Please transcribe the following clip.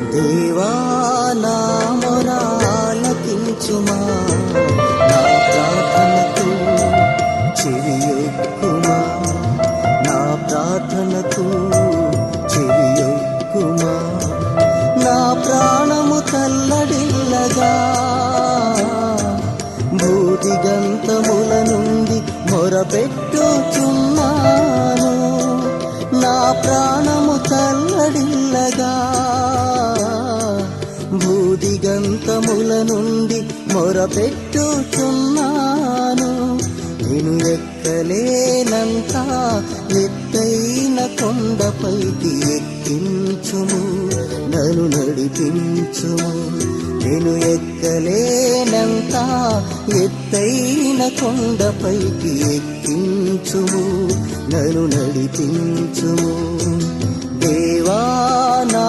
దేవా నా మొరాలకించుమా, నా ప్రార్థనకు చెవియొక్కుమా, నా ప్రార్థనకు చెవియొక్కుమా. నా ప్రాణము తల్లడిల్లగా భూదిగంతముల నుండి మొరపెట్టుచున్నాను. నా ప్రాణము తల్లడిల్లగా భూదిగంతముల నుండి మొరపెట్టుచున్నాను. నేను ఎక్కలేనంత ఎత్తైన కొండపైకి ఎక్కించుము, నన్ను నడిపించుము. నేను ఎక్కలేనంత ఎత్తైన కొండపైకి ఎక్కించుము, నన్ను నడిపించుము. దేవా నా